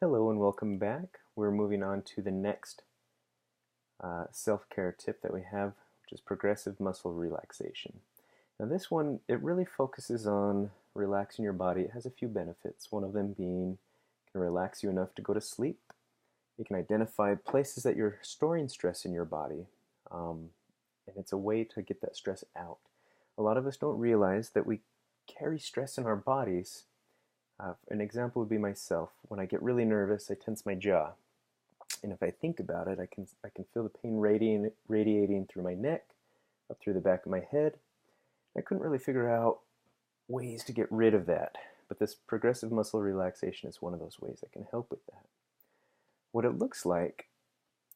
Hello and welcome back. We're moving on to the next self-care tip that we have, which is progressive muscle relaxation. Now this one, it really focuses on relaxing your body. It has a few benefits, one of them being it can relax you enough to go to sleep. It can identify places that you're storing stress in your body, and it's a way to get that stress out. A lot of us don't realize that we carry stress in our bodies. An example would be myself. When I get really nervous, I tense my jaw. And if I think about it, I can feel the pain radiating through my neck, up through the back of my head. I couldn't really figure out ways to get rid of that. But this progressive muscle relaxation is one of those ways that can help with that. What it looks like,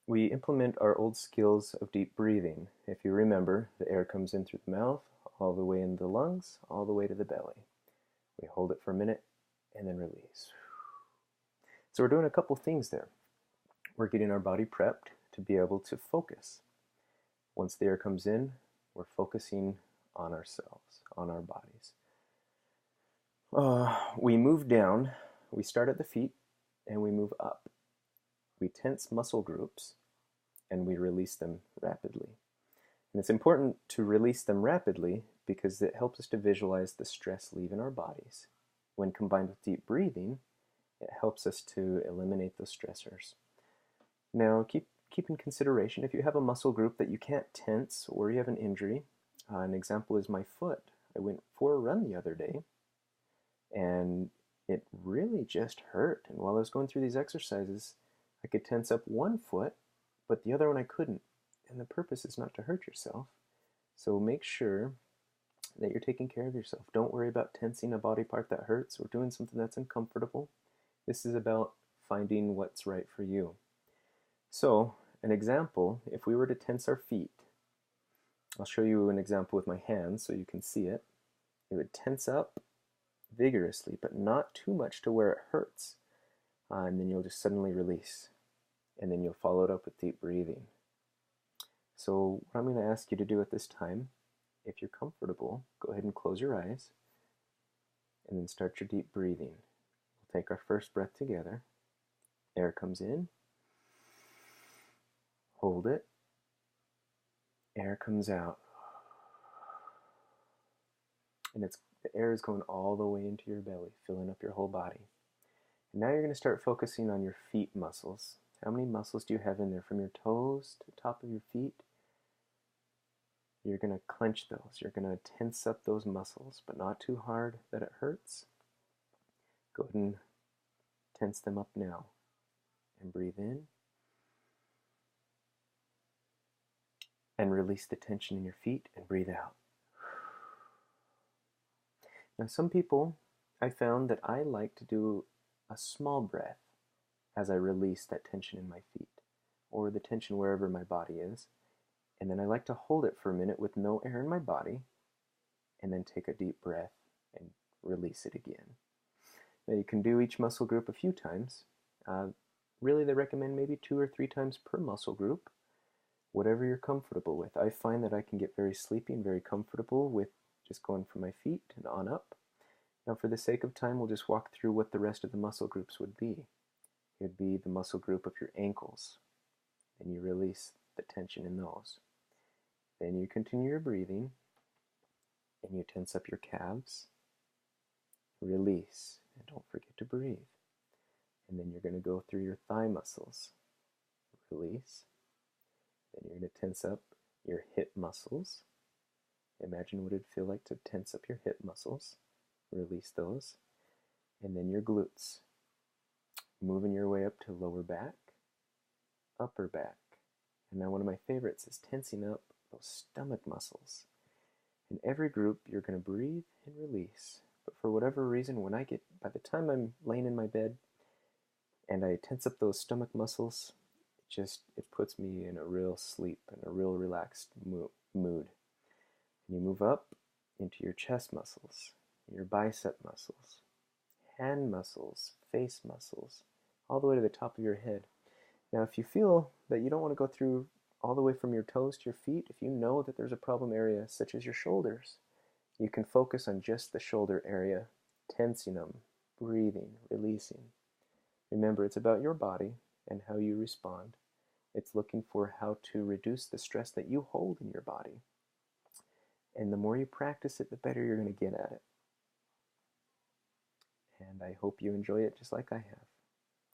we implement our old skills of deep breathing. If you remember, the air comes in through the mouth, all the way into the lungs, all the way to the belly. We hold it for a minute and then release. So we're doing a couple things there. We're getting our body prepped to be able to focus. Once the air comes in, we're focusing on ourselves, on our bodies. We move down, we start at the feet, and we move up. We tense muscle groups, and we release them rapidly. And it's important to release them rapidly because it helps us to visualize the stress leaving our bodies. When combined with deep breathing, it helps us to eliminate those stressors. Now, keep in consideration if you have a muscle group that you can't tense or you have an injury. An example is my foot. I went for a run the other day, and it really just hurt. And while I was going through these exercises, I could tense up one foot, but the other one I couldn't. And the purpose is not to hurt yourself. So make sure that you're taking care of yourself. Don't worry about tensing a body part that hurts or doing something that's uncomfortable. This is about finding what's right for you. So, an example, if we were to tense our feet, I'll show you an example with my hands so you can see it. It would tense up vigorously, but not too much to where it hurts. And then you'll just suddenly release. And then you'll follow it up with deep breathing. So what I'm going to ask you to do at this time, if you're comfortable, go ahead and close your eyes and then start your deep breathing. We'll take our first breath together. Air comes in. Hold it. Air comes out. And the air is going all the way into your belly, filling up your whole body. And now you're going to start focusing on your feet muscles. How many muscles do you have in there from your toes to the top of your feet? You're going to clench those. You're going to tense up those muscles, but not too hard that it hurts. Go ahead and tense them up now. And breathe in. And release the tension in your feet and breathe out. Now, some people, I found that I like to do a small breath as I release that tension in my feet or the tension wherever my body is. And then I like to hold it for a minute with no air in my body and then take a deep breath and release it again. Now, you can do each muscle group a few times. Really, they recommend maybe 2 or 3 times per muscle group, whatever you're comfortable with. I find that I can get very sleepy and very comfortable with just going from my feet and on up. Now, for the sake of time, we'll just walk through what the rest of the muscle groups would be. It would be the muscle group of your ankles, and you release the tension in those. Then you continue your breathing, and you tense up your calves, release, and don't forget to breathe. And then you're going to go through your thigh muscles, release. Then you're going to tense up your hip muscles. Imagine what it'd feel like to tense up your hip muscles, release those. And then your glutes, moving your way up to lower back, upper back. And now one of my favorites is tensing up those stomach muscles. In every group, you're going to breathe and release. But for whatever reason, by the time I'm laying in my bed and I tense up those stomach muscles, it puts me in a real sleep and a real relaxed mood. And you move up into your chest muscles, your bicep muscles, hand muscles, face muscles, all the way to the top of your head. Now, if you feel that you don't want to go through all the way from your toes to your feet, if you know that there's a problem area such as your shoulders, you can focus on just the shoulder area, tensing them, breathing, releasing. Remember, it's about your body and how you respond. It's looking for how to reduce the stress that you hold in your body. And the more you practice it, the better you're going to get at it. And I hope you enjoy it just like I have.